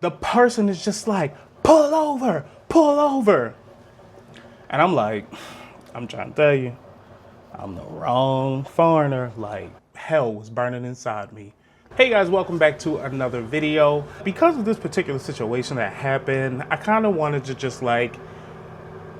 the person is just like, pull over, pull over. And I'm like, I'm trying to tell you, I'm the wrong foreigner. Like, hell was burning inside me. Hey guys, welcome back to another video. Because of this particular situation that happened, I kind of wanted to just like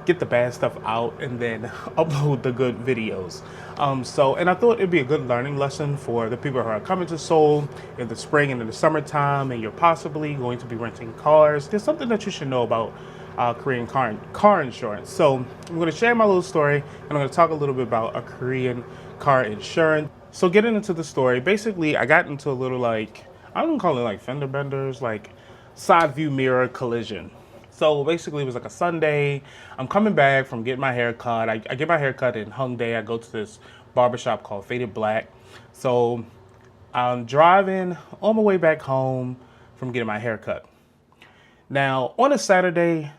get the bad stuff out and then upload the good videos. And I thought it'd be a good learning lesson for the people who are coming to Seoul in the spring and in the summertime, and you're possibly going to be renting cars. There's something that you should know about Korean car insurance. So I'm going to share my little story, and I'm going to talk a little bit about a Korean car insurance. So getting into the story, basically I got into a little like, I don't call it like fender benders, like side view mirror collision. So basically it was like a Sunday. I'm coming back from getting my hair cut. I get my hair cut in Hongdae. I go to this barbershop called Faded Black. So I'm driving on my way back home from getting my hair cut. Now on a Saturday,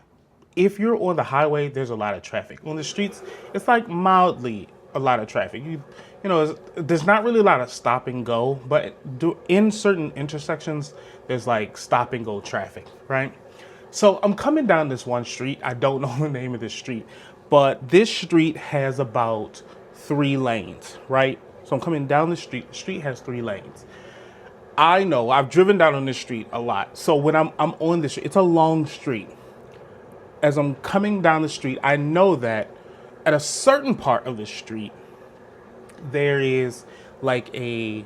if you're on the highway, there's a lot of traffic. On the streets, it's like mildly a lot of traffic. You know, there's not really a lot of stop and go, but in certain intersections, there's like stop and go traffic, right? So I'm coming down this one street. I don't know the name of this street, but this street has about 3 lanes, right? So I'm coming down the street. The street has 3 lanes. I know I've driven down on this street a lot. So when I'm on this street, it's a long street. As I'm coming down the street, I know that at a certain part of the street, there is like a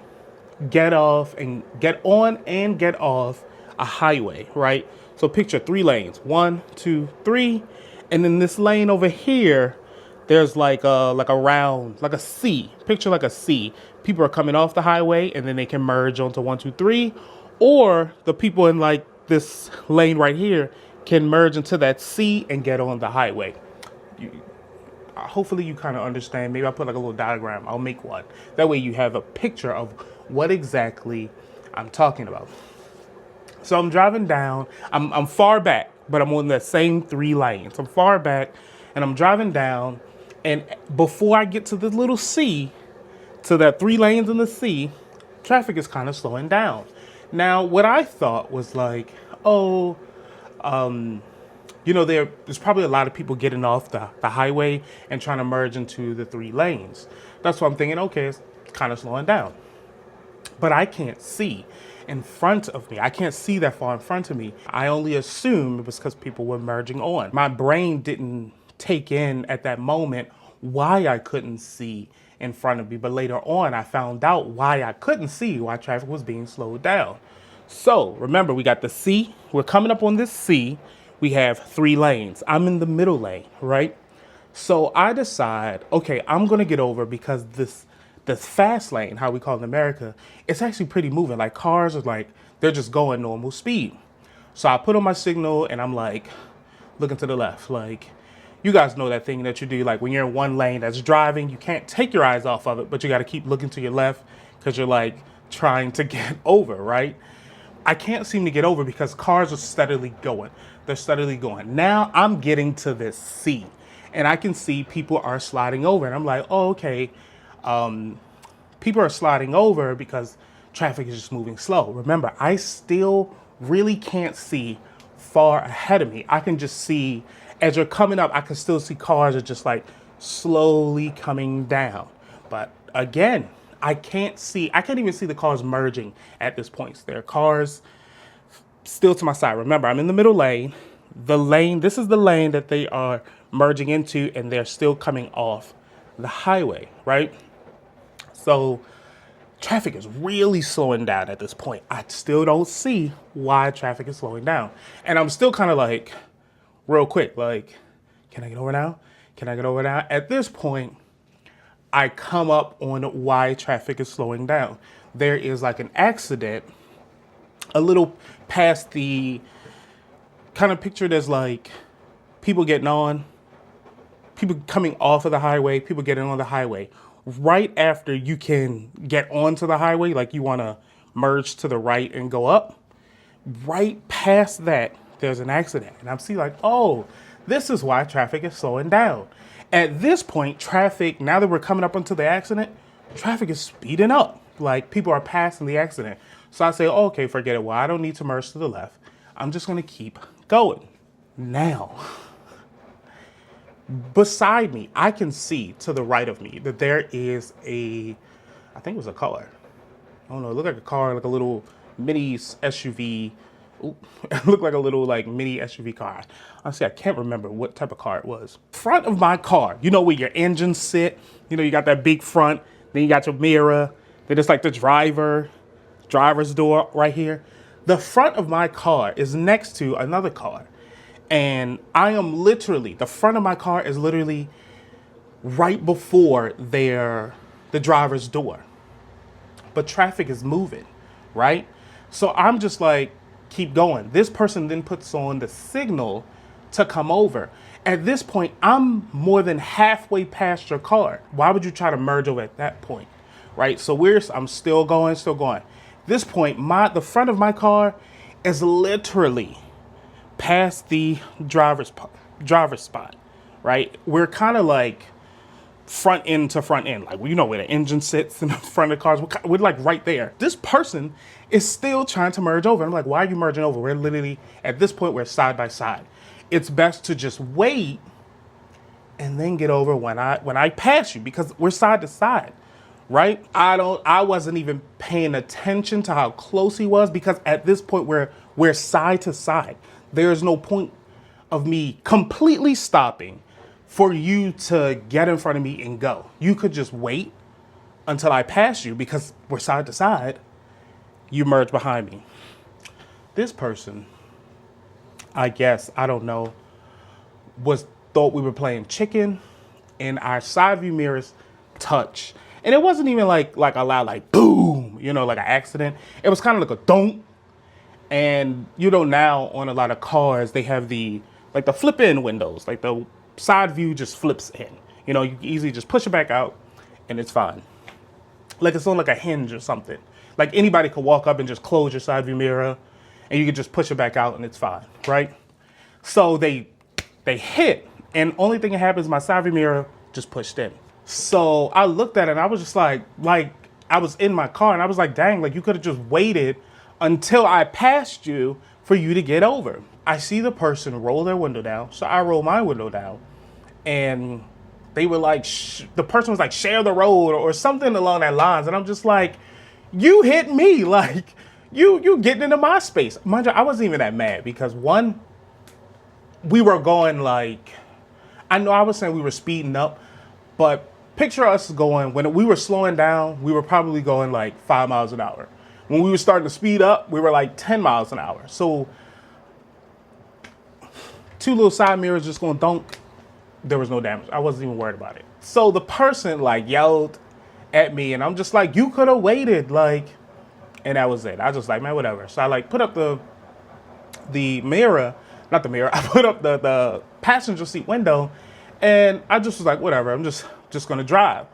get off and get on and get off a highway, right? So picture 3 lanes, 1, 2, 3. And then this lane over here, there's like a round, like a C. Picture like a C. People are coming off the highway and then they can merge onto 1, 2, 3. Or the people in like this lane right here can merge into that C and get on the highway. Hopefully you kind of understand. Maybe I'll put like a little diagram. I'll make one. That way you have a picture of what exactly I'm talking about. So I'm driving down. I'm far back, but I'm on the same 3 lanes. I'm far back, and I'm driving down. And before I get to the little C, to that 3 lanes in the C, traffic is kind of slowing down. Now, what I thought was like, oh, you know, there's probably a lot of people getting off the highway and trying to merge into the 3 lanes. That's what I'm thinking. Okay, it's kind of slowing down. But I can't see in front of me. I can't see that far in front of me. I only assumed it was because people were merging on. My brain didn't take in at that moment why I couldn't see in front of me. But later on, I found out why I couldn't see, why traffic was being slowed down. So remember, we got the C. We're coming up on this C. We have 3 lanes. I'm in the middle lane, right? So I decide, okay, I'm going to get over because this fast lane, how we call it in America, it's actually pretty moving. Like cars are like, they're just going normal speed. So I put on my signal and I'm like, looking to the left. Like, you guys know that thing that you do, like when you're in one lane that's driving, you can't take your eyes off of it, but you got to keep looking to your left because you're like trying to get over, right? I can't seem to get over because cars are steadily going. They're steadily going. Now I'm getting to this C and I can see people are sliding over and I'm like, oh, okay. People are sliding over because traffic is just moving slow. Remember, I still really can't see far ahead of me. I can just see, as you're coming up, I can still see cars are just like slowly coming down. But again, I can't even see the cars merging at this point. There are cars still to my side. Remember, I'm in the middle lane. This is the lane that they are merging into, and they're still coming off the highway, right? So traffic is really slowing down at this point. I still don't see why traffic is slowing down. And I'm still kind of like, real quick, like, can I get over now? Can I get over now? At this point, I come up on why traffic is slowing down. There is like an accident a little past the kind of picture. There's like people getting on, people coming off of the highway, people getting on the highway. Right after you can get onto the highway, like you want to merge to the right and go up, right past that, there's an accident. And I'm seeing like, oh, this is why traffic is slowing down. At this point, traffic, now that we're coming up onto the accident, traffic is speeding up. Like people are passing the accident. So I say, oh, okay, forget it. Well, I don't need to merge to the left. I'm just gonna keep going. Now, beside me, I can see to the right of me that there is I think it was a car. I don't know, it looked like a car, like a little mini SUV. Ooh, it looked like a little like mini SUV car. Honestly, I can't remember what type of car it was. Front of my car, you know where your engines sit? You know, you got that big front, then you got your mirror, then it's like the driver's door right here. The front of my car is next to another car. And the front of my car is literally right before the driver's door. But traffic is moving, right? So I'm just like, keep going. This person then puts on the signal to come over. At this point, I'm more than halfway past your car. Why would you try to merge over at that point, right? So I'm still going. This point, the front of my car is literally past the driver's spot, right? We're kind of like front end to front end, like, you know where the engine sits in the front of the cars. We're like right there. This person is still trying to merge over. I'm like, why are you merging over? We're literally at this point, we're side by side. It's best to just wait and then get over when I pass you, because we're side to side. Right? I wasn't even paying attention to how close he was, because at this point we're side to side. There's no point of me completely stopping for you to get in front of me and go. You could just wait until I pass you, because we're side to side. You merge behind me. This person, I guess, I don't know, thought we were playing chicken, and our side view mirrors touch. And it wasn't even like a loud, like, boom, you know, like an accident. It was kind of like a thunk. And, you know, now on a lot of cars, they have the flip in windows, like the side view just flips in. You know, you can easily just push it back out and it's fine. Like it's on like a hinge or something. Like anybody could walk up and just close your side view mirror and you could just push it back out and it's fine, right? So they hit, and only thing that happens, my side view mirror just pushed in. So I looked at it and I was just like I was in my car and I was like, dang, like you could have just waited until I passed you for you to get over. I see the person roll their window down, so I roll my window down, and they were like, the person was like, share the road or something along that lines, and I'm just like, you hit me, like you getting into my space. Mind you, I wasn't even that mad, because one, we were going like, I know I was saying we were speeding up, but picture us going, when we were slowing down, we were probably going like 5 miles an hour. When we were starting to speed up, we were like 10 miles an hour. So 2 little side mirrors just going dunk. There was no damage. I wasn't even worried about it. So the person like yelled at me, and I'm just like, you could have waited, like, and that was it. I was just like, man, whatever. So I like put up the mirror, not the mirror. I put up the passenger seat window, and I just was like, whatever. I'm just gonna drive.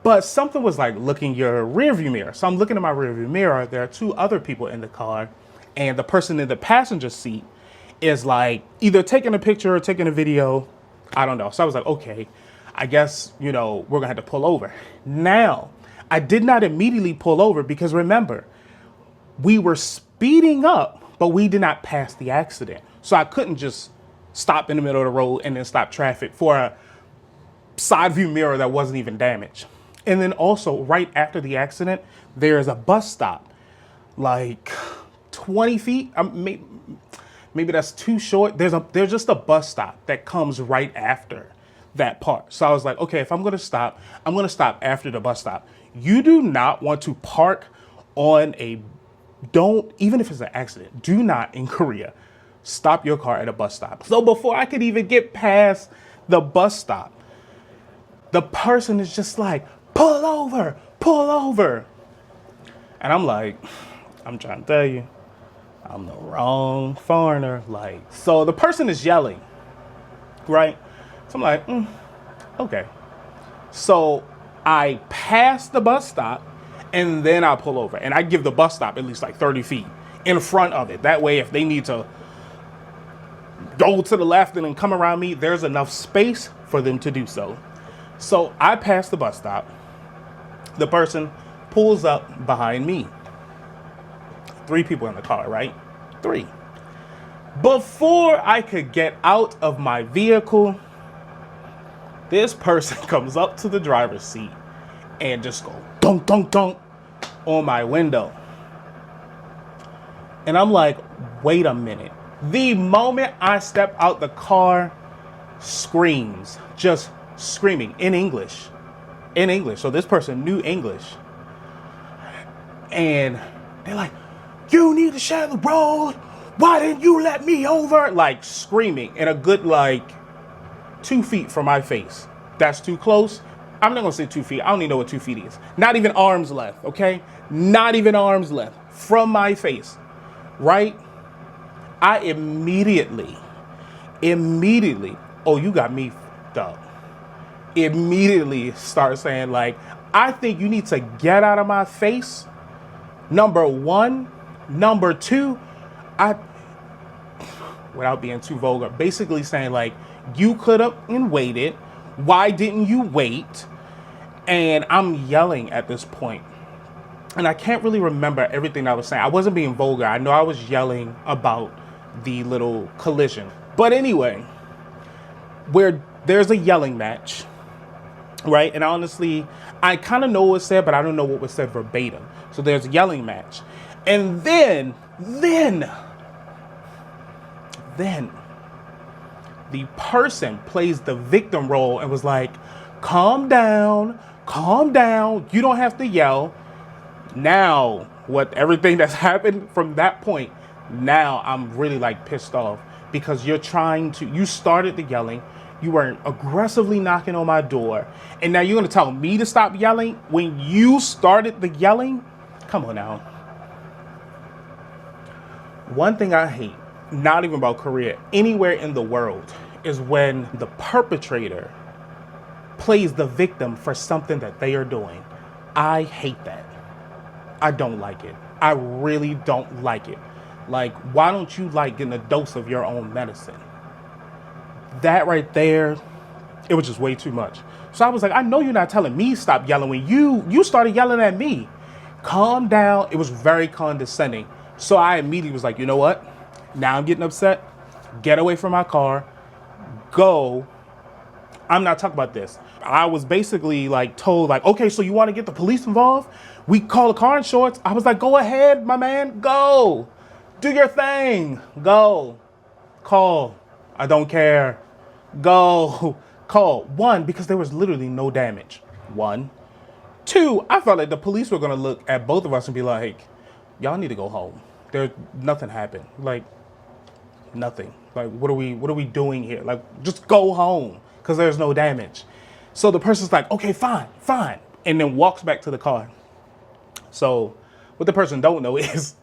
But something was like, looking your rear view mirror. So I'm looking at my rear view mirror. There are 2 other people in the car, and the person in the passenger seat is like either taking a picture or taking a video. I don't know. So I was like, okay, I guess, you know, we're gonna have to pull over. Now, I did not immediately pull over, because remember, we were speeding up, but we did not pass the accident. So I couldn't just stop in the middle of the road and then stop traffic for a side view mirror that wasn't even damaged. And then also right after the accident, there is a bus stop, like 20 feet. Maybe that's too short. There's just a bus stop that comes right after that part. So I was like, okay, if I'm going to stop, I'm going to stop after the bus stop. You do not want to park on even if it's an accident, do not in Korea stop your car at a bus stop. So before I could even get past the bus stop, the person is just like, pull over, pull over. And I'm like, I'm trying to tell you, I'm the wrong foreigner. Like, so the person is yelling, right? So I'm like, okay. So I pass the bus stop and then I pull over, and I give the bus stop at least like 30 feet in front of it. That way, if they need to go to the left and then come around me, there's enough space for them to do so. So I pass the bus stop. The person pulls up behind me. 3 people in the car, right? 3. Before I could get out of my vehicle, this person comes up to the driver's seat and just go dunk, dunk, dunk on my window. And I'm like, wait a minute. The moment I step out the car, screams, just screaming in English. In English. So this person knew English. And they're like, you need to share the road. Why didn't you let me over? Like screaming in a good 2 feet from my face. That's too close. I'm not gonna say 2 feet. I don't even know what 2 feet is. Not even arm's length, okay? Not even arm's length from my face, right? I immediately, oh, you got me fucked up. Immediately start saying I think you need to get out of my face. Number one. Number two, without being too vulgar, basically saying you could have waited. Why didn't you wait? And I'm yelling at this point. And I can't really remember everything I was saying. I wasn't being vulgar. I know I was yelling about the little collision. But anyway, where there's a yelling match, right? And honestly, I kind of know what was said, but I don't know what was said verbatim. So there's a yelling match. And then the person plays the victim role and was like, calm down. You don't have to yell. Now, everything that's happened from that point, now I'm really pissed off because you started the yelling. You were aggressively knocking on my door. And now you're going to tell me to stop yelling when you started the yelling? Come on now. One thing I hate, not even about Korea, anywhere in the world, is when the perpetrator plays the victim for something that they are doing. I hate that. I don't like it. I really don't like it. Why don't you getting a dose of your own medicine? That right there, it was just way too much. So I was like, I know you're not telling me stop yelling when you started yelling at me. Calm down. It was very condescending. So I immediately was like, you know what? Now I'm getting upset. Get away from my car. Go. I'm not talking about this. I was basically told okay, so you want to get the police involved? We call the car insurance. I was like, go ahead, my man. Go. Do your thing. Go. Call. I don't care. Go. Call. One, because there was literally no damage. One. Two, I felt like the police were going to look at both of us and be like, y'all need to go home. Nothing happened. Nothing. What are we doing here? Just go home because there's no damage. So the person's like, okay, fine. And then walks back to the car. So what the person don't know is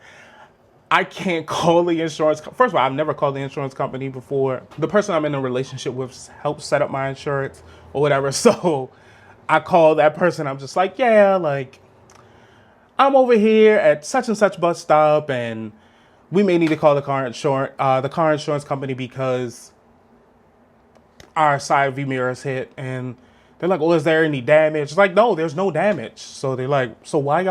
I can't call the insurance. First of all, I've never called the insurance company before. The person I'm in a relationship with helped set up my insurance or whatever. So I call that person. I'm just like, yeah, I'm over here at such and such bus stop, and we may need to call the car insurance company because our side view mirror is hit. And they're like, oh, is there any damage? It's like, no, there's no damage. So they're like, so why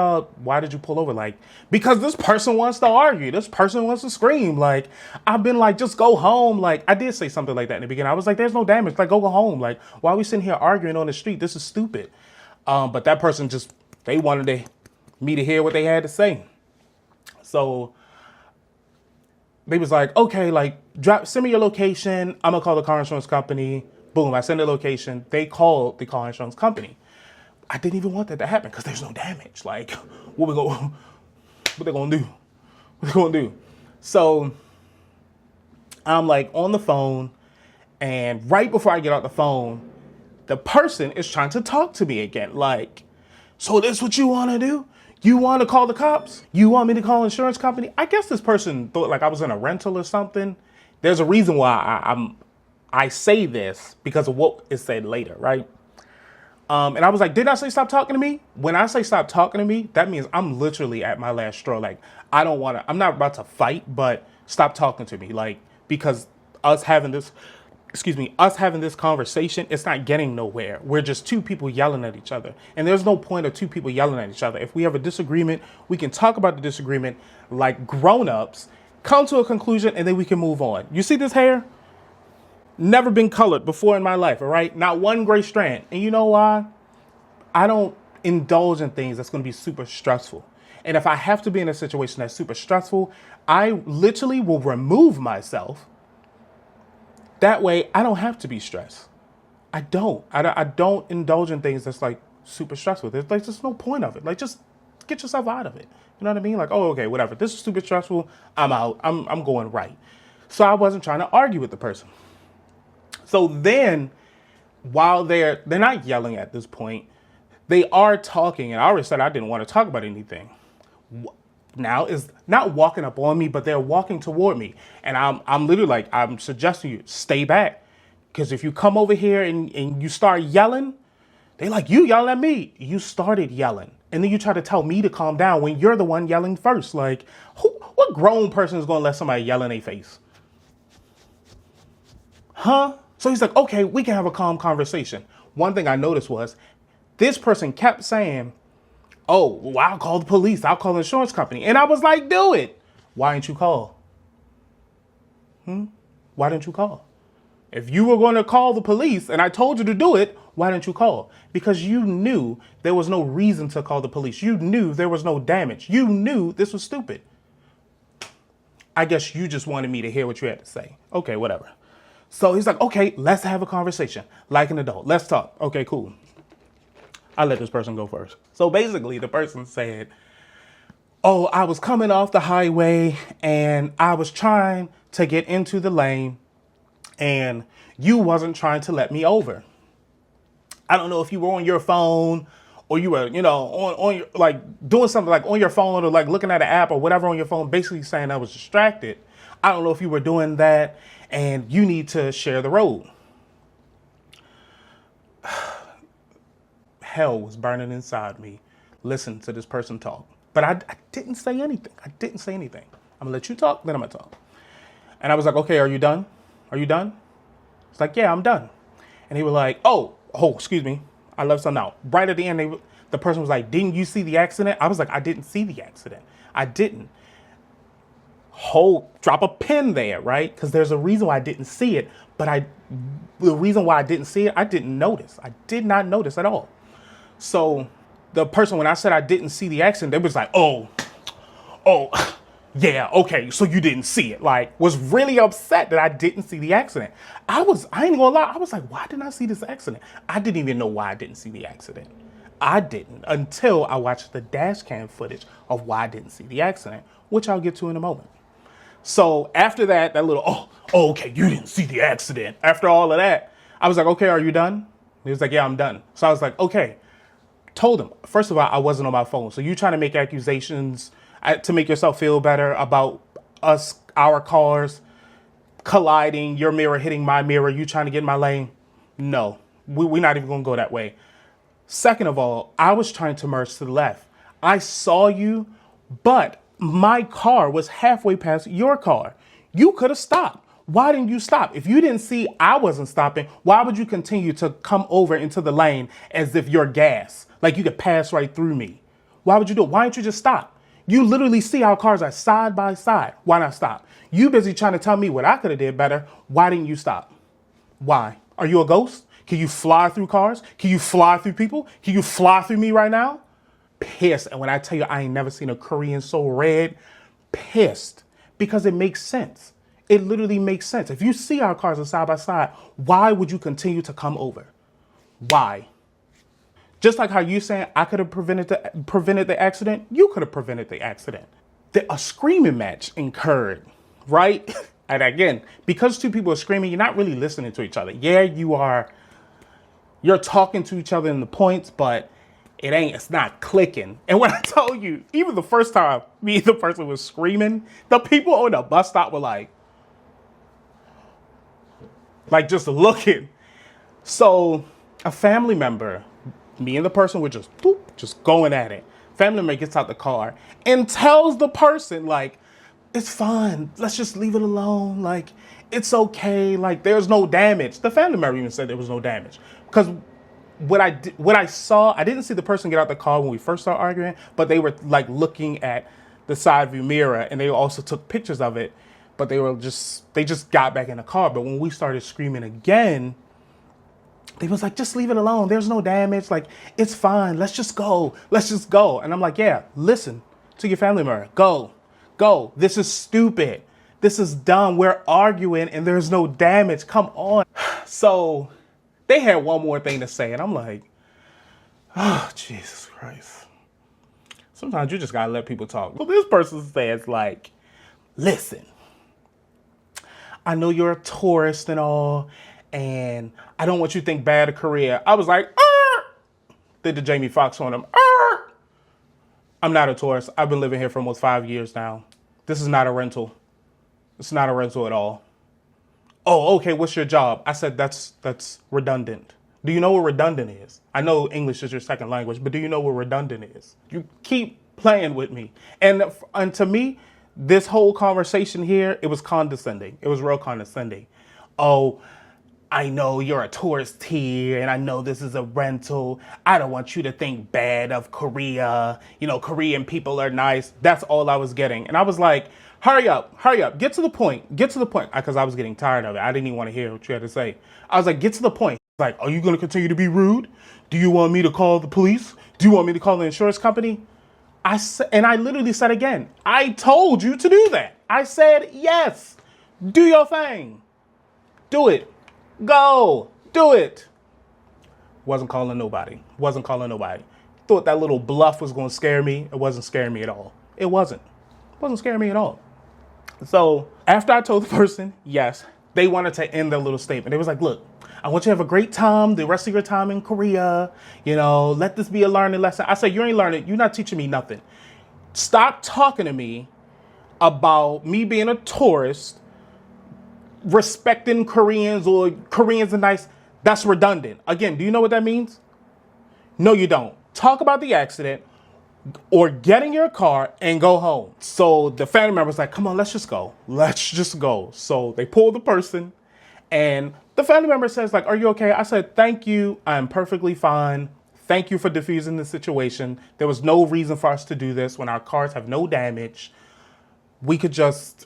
did you pull over? Because this person wants to argue. This person wants to scream. I've been just go home. I did say something like that in the beginning. I was like, there's no damage. Go home. Why are we sitting here arguing on the street? This is stupid. But that person they wanted me to hear what they had to say. So they was like, okay, send me your location. I'm gonna call the car insurance company. Boom, I send the location. They called the car insurance company. I didn't even want that to happen because there's no damage. What they gonna do? What they gonna do? So I'm on the phone, and right before I get off the phone, the person is trying to talk to me again. So this what you wanna do? You want to call the cops? You want me to call insurance company? I guess this person thought I was in a rental or something. There's a reason why I say this because of what is said later, right? And I was like, didn't I say stop talking to me? When I say stop talking to me, that means I'm literally at my last straw. I'm not about to fight, but stop talking to me. Because us having this conversation, it's not getting nowhere. We're just two people yelling at each other. And there's no point of two people yelling at each other. If we have a disagreement, we can talk about the disagreement like grown-ups come to a conclusion, and then we can move on. You see this hair? Never been colored before in my life, all right? Not one gray strand. And you know why? I don't indulge in things that's going to be super stressful. And if I have to be in a situation that's super stressful, I literally will remove myself. That way, I don't have to be stressed. I don't indulge in things that's like super stressful. There's like just no point of it. Like just get yourself out of it. You know what I mean? Like, oh, okay, whatever. This is super stressful. I'm out. I'm going right. So I wasn't trying to argue with the person. So then, while they're not yelling at this point, they are talking, and I already said I didn't want to talk about anything. Now is not walking up on me, but they're walking toward me, and I'm literally like, I'm suggesting you stay back, because if you come over here and you start yelling, they like, you yelling at me. You started yelling, and then you try to tell me to calm down when you're the one yelling first. Like, what grown person is going to let somebody yell in their face? Huh? So he's like, okay, we can have a calm conversation. One thing I noticed was this person kept saying, oh, well, I'll call the police. I'll call the insurance company. And I was like, do it. Why didn't you call? Why didn't you call? If you were going to call the police and I told you to do it, why didn't you call? Because you knew there was no reason to call the police. You knew there was no damage. You knew this was stupid. I guess you just wanted me to hear what you had to say. Okay, whatever. So he's like, okay, let's have a conversation like an adult. Let's talk. Okay, cool. I let this person go first. So basically the person said, oh, I was coming off the highway and I was trying to get into the lane and you wasn't trying to let me over. I don't know if you were on your phone or you were, on your, like doing something like on your phone or like looking at an app or whatever on your phone, basically saying I was distracted. I don't know if you were doing that and you need to share the road. Hell was burning inside me. Listen to this person talk. But I didn't say anything. I'm gonna let you talk, then I'm gonna talk. And I was like, okay, are you done? Are you done? It's like, yeah, I'm done. And he was like, oh, excuse me. I left something out. Right at the end, the person was like, didn't you see the accident? I was like, I didn't see the accident. I didn't. Drop a pin there, right? Because there's a reason why I didn't see it, but the reason why I didn't see it, I didn't notice. I did not notice at all. So the person, when I said I didn't see the accident, they was like, oh, yeah, okay, so you didn't see it. Like, was really upset that I didn't see the accident. I ain't gonna lie, I was like, why didn't I see this accident? I didn't even know why I didn't see the accident. I didn't until I watched the dash cam footage of why I didn't see the accident, which I'll get to in a moment. So after that little, okay, you didn't see the accident. After all of that, I was like, okay, are you done? He was like, yeah, I'm done. So I was like, okay. Told him, first of all, I wasn't on my phone. So you trying to make accusations to make yourself feel better about our cars colliding, your mirror hitting my mirror, you trying to get in my lane? No, we're not even going to go that way. Second of all, I was trying to merge to the left. I saw you, but my car was halfway past your car. You could have stopped. Why didn't you stop? If you didn't see I wasn't stopping, why would you continue to come over into the lane as if you're gas? Like you could pass right through me. Why would you do it? Why didn't you just stop? You literally see our cars are side by side. Why not stop? You busy trying to tell me what I could have did better. Why didn't you stop? Why? Are you a ghost? Can you fly through cars? Can you fly through people? Can you fly through me right now? Pissed. And when I tell you I ain't never seen a Korean so red, pissed. Because it makes sense. It literally makes sense. If you see our cars are side by side, why would you continue to come over? Why? Just like how you saying I could have prevented the accident, you could have prevented the accident. A screaming match occurred, right? And again, because two people are screaming, you're not really listening to each other. Yeah, you're talking to each other in the points, but it's not clicking. And when I tell you, even the first time me and the person was screaming, the people on the bus stop were like just looking. So a family member, me and the person were just going at it. Family member gets out the car and tells the person, like, it's fine. Let's just leave it alone. Like, it's okay. Like, there's no damage. The family member even said there was no damage. Because what I saw, I didn't see the person get out the car when we first started arguing, but they were like looking at the side view mirror, and they also took pictures of it, but they just got back in the car. But when we started screaming again, they was like, just leave it alone. There's no damage. Like, it's fine. Let's just go. Let's just go. And I'm like, yeah, listen to your family member. Go. Go. This is stupid. This is dumb. We're arguing and there's no damage. Come on. So they had one more thing to say. And I'm like, oh, Jesus Christ. Sometimes you just got to let people talk. Well, this person says, like, listen, I know you're a tourist and all, and I don't want you to think bad of Korea. I was like, did the Jamie Foxx on him. I'm not a tourist. I've been living here for almost 5 years now. This is not a rental. It's not a rental at all. Oh, okay, what's your job? I said, that's redundant. Do you know what redundant is? I know English is your second language, but do you know what redundant is? You keep playing with me. And to me, this whole conversation here, it was condescending. It was real condescending. Oh, I know you're a tourist here, and I know this is a rental. I don't want you to think bad of Korea. You know, Korean people are nice. That's all I was getting. And I was like, hurry up, get to the point, because I was getting tired of it. I didn't even want to hear what you had to say. I was like, get to the point. Like, are you going to continue to be rude? Do you want me to call the police? Do you want me to call the insurance company? And I literally said again, I told you to do that. I said, yes, do your thing. Do it. Go. Do it. Wasn't calling nobody. Thought that little bluff was going to scare me. It wasn't scaring me at all. It wasn't scaring me at all. So after I told the person, yes, they wanted to end their little statement. They was like, look, I want you to have a great time the rest of your time in Korea. You know, let this be a learning lesson. I said, you ain't learning. You're not teaching me nothing. Stop talking to me about me being a tourist, respecting Koreans or Koreans are nice. That's redundant. Again, do you know what that means? No, you don't. Talk about the accident or get in your car and go home. So the family member was like, come on, let's just go. Let's just go. So they pulled the person and the family member says, like, are you okay? I said, thank you. I'm perfectly fine. Thank you for diffusing the situation. There was no reason for us to do this when our cars have no damage. We could just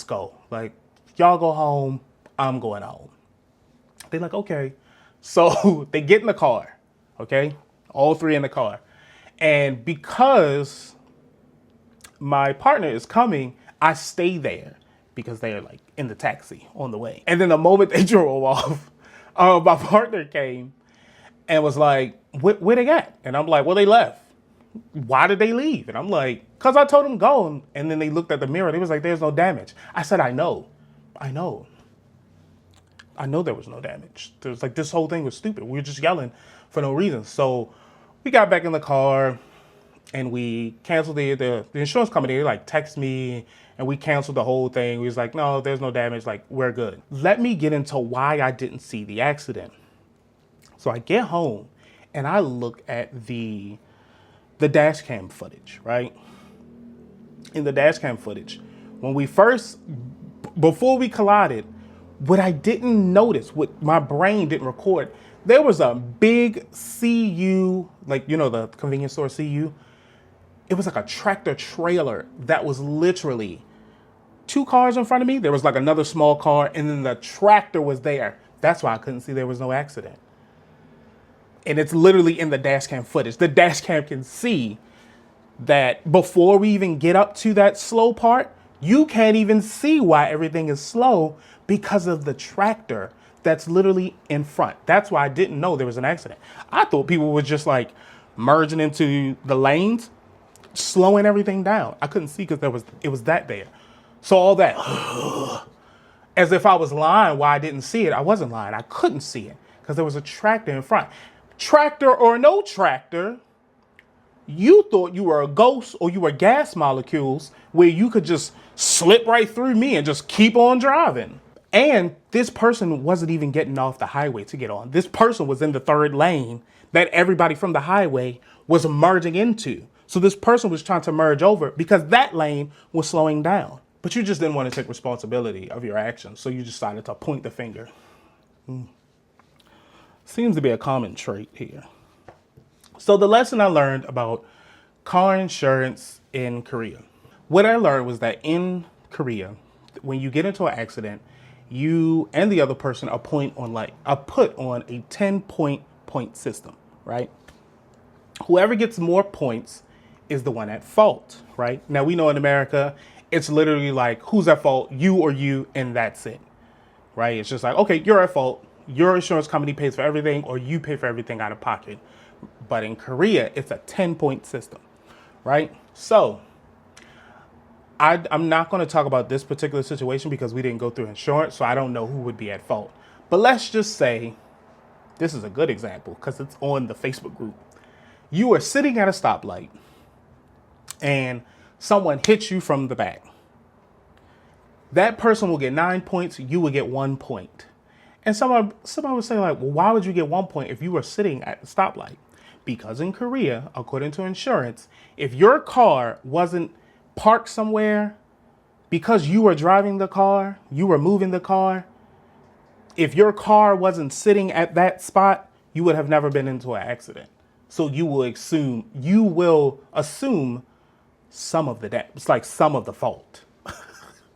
go. Like, y'all go home. I'm going home. They're like, okay. So they get in the car, okay? All three in the car. And because my partner is coming, I stay there because they're like in the taxi on the way. And then the moment they drove off, my partner came and was like, where they at? And I'm like, well, they left. Why did they leave? And I'm like, because I told them go. And then they looked at the mirror. They was like, there's no damage. I said, I know there was no damage. There was like, this whole thing was stupid. We were just yelling for no reason. So we got back in the car and we canceled the insurance company. They like text me and we canceled the whole thing. We was like, no, there's no damage. Like, we're good. Let me get into why I didn't see the accident. So I get home and I look at the dash cam footage, right? In the dash cam footage, before we collided, what I didn't notice, what my brain didn't record, there was a big CU, like, you know, the convenience store CU. It was like a tractor trailer that was literally 2 cars in front of me. There was like another small car and then the tractor was there. That's why I couldn't see there was no accident. And it's literally in the dash cam footage. The dash cam can see that before we even get up to that slow part, you can't even see why everything is slow because of the tractor that's literally in front. That's why I didn't know there was an accident. I thought people were just like merging into the lanes, slowing everything down. I couldn't see because it was that there. So all that, as if I was lying why I didn't see it. I wasn't lying. I couldn't see it because there was a tractor in front. Tractor or no tractor, you thought you were a ghost or you were gas molecules where you could just slip right through me and just keep on driving. And this person wasn't even getting off the highway to get on. This person was in the 3rd lane that everybody from the highway was merging into. So this person was trying to merge over because that lane was slowing down. But you just didn't want to take responsibility of your actions. So you decided to point the finger. Seems to be a common trait here. So the lesson I learned about car insurance in Korea. What I learned was that in Korea, when you get into an accident, you and the other person are put on a 10 point system, right? Whoever gets more points is the one at fault, right? Now we know in America, it's literally like, who's at fault, you or you, and that's it, right? It's just like, okay, you're at fault. Your insurance company pays for everything, or you pay for everything out of pocket. But in Korea, it's a 10 point system, right? So I'm not going to talk about this particular situation because we didn't go through insurance, so I don't know who would be at fault. But let's just say, this is a good example because it's on the Facebook group. You are sitting at a stoplight and someone hits you from the back. That person will get 9 points, you will get 1 point. And somebody would say like, well, why would you get 1 point if you were sitting at the stoplight? Because in Korea, according to insurance, if your car wasn't parked somewhere because you were driving the car, you were moving the car, if your car wasn't sitting at that spot, you would have never been into an accident. So you will assume some of the fault.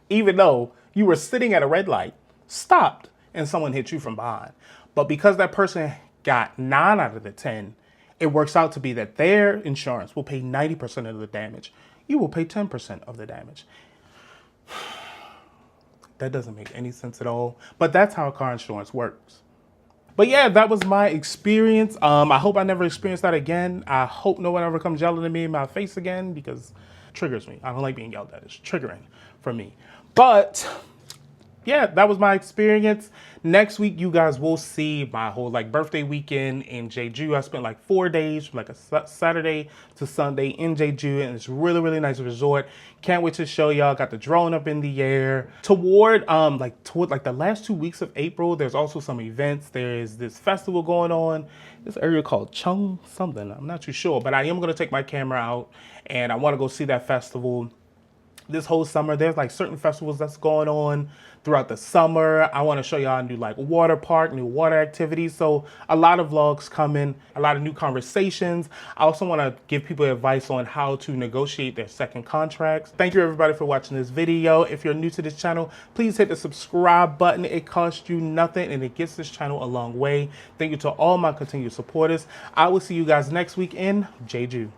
Even though you were sitting at a red light, stopped, and someone hit you from behind. But because that person got 9 out of the 10, it works out to be that their insurance will pay 90% of the damage. You will pay 10% of the damage. That doesn't make any sense at all. But that's how car insurance works. But yeah, that was my experience. I hope I never experience that again. I hope no one ever comes yelling at me in my face again because it triggers me. I don't like being yelled at. It's triggering for me. But yeah, that was my experience. Next week, you guys will see my whole birthday weekend in Jeju. I spent 4 days from a Saturday to Sunday in Jeju, and it's really, really nice resort. Can't wait to show y'all. Got the drone up in the air. Toward the last 2 weeks of April, there's also some events. There is this festival going on. This area called Chung something. I'm not too sure, but I am gonna take my camera out, and I want to go see that festival. This whole summer, there's certain festivals that's going on throughout the summer. I want to show y'all new water park, new water activities. So a lot of vlogs coming, a lot of new conversations. I also want to give people advice on how to negotiate their second contracts. Thank you everybody for watching this video. If you're new to this channel, please hit the subscribe button. It costs you nothing and it gets this channel a long way. Thank you to all my continued supporters. I will see you guys next week in Jeju.